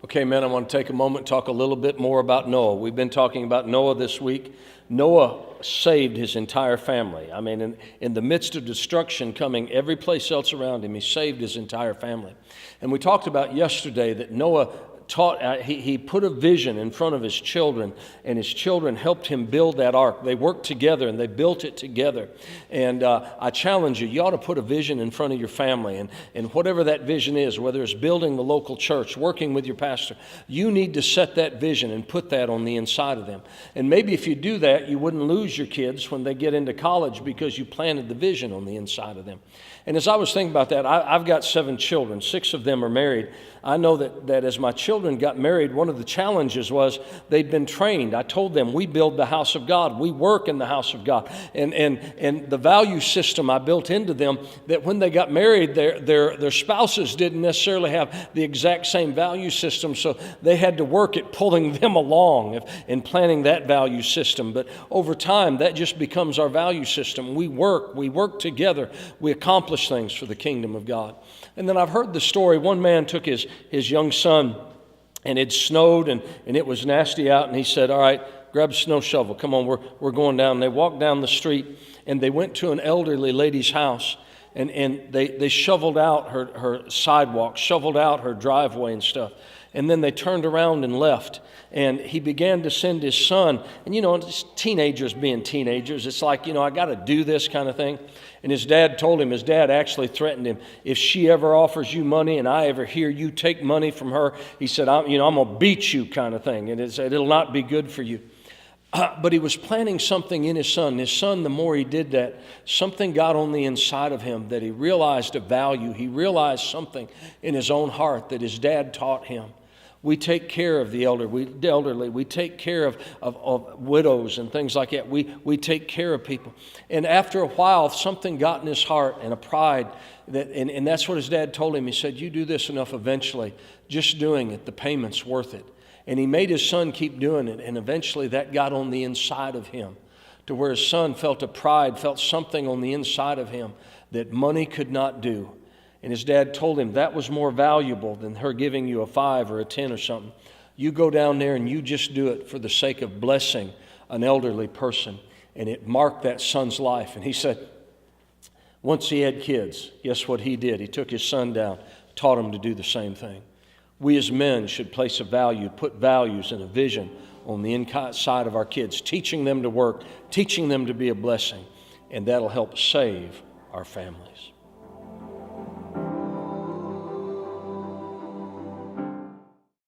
Okay, man, I want to take a moment and talk a little bit more about Noah. We've been talking about Noah this week. Noah saved his entire family. I mean, in the midst of destruction coming every place else around him, he saved his entire family. And we talked about yesterday that Noah he put a vision in front of his children, and his children helped him build that ark. They worked together and they built it together. And I challenge you, you ought to put a vision in front of your family, and whatever that vision is, whether it's building the local church, working with your pastor, you need to set that vision and put that on the inside of them. And maybe if you do that, you wouldn't lose your kids when they get into college because you planted the vision on the inside of them. And as I was thinking about that, I've got 7 children. 6 of them are married. I know that as my children got married, one of the challenges was they'd been trained. I told them, we build the house of God. We work in the house of God. And the value system I built into them, that when they got married, their spouses didn't necessarily have the exact same value system, so they had to work at pulling them along and planning that value system. But over time, that just becomes our value system. We work together. We accomplish things for the kingdom of God. And then I've heard the story, one man took his young son, and it snowed and it was nasty out, and he said, all right, grab a snow shovel, come on, we're going down. And they walked down the street, and they went to an elderly lady's house, and they shoveled out her sidewalk, shoveled out her driveway and stuff. And then they turned around and left. And he began to send his son. And, just teenagers being teenagers, it's like, I got to do this kind of thing. And his dad told him, his dad actually threatened him, if she ever offers you money and I ever hear you take money from her, he said, I'm going to beat you kind of thing. And it'll not be good for you. But he was planting something in his son. His son, the more he did that, something got on the inside of him that he realized a value. He realized something in his own heart that his dad taught him. We take care of the elderly. We take care of widows and things like that. We take care of people. And after a while, something got in his heart and a pride. And that's what his dad told him. He said, you do this enough eventually. Just doing it, the payment's worth it. And he made his son keep doing it. And eventually that got on the inside of him to where his son felt a pride, felt something on the inside of him that money could not do. And his dad told him that was more valuable than her giving you a 5 or a 10 or something. You go down there and you just do it for the sake of blessing an elderly person. And it marked that son's life. And he said, once he had kids, guess what he did? He took his son down, taught him to do the same thing. We as men should place a value, put values and a vision on the inside of our kids, teaching them to work, teaching them to be a blessing. And that'll help save our families.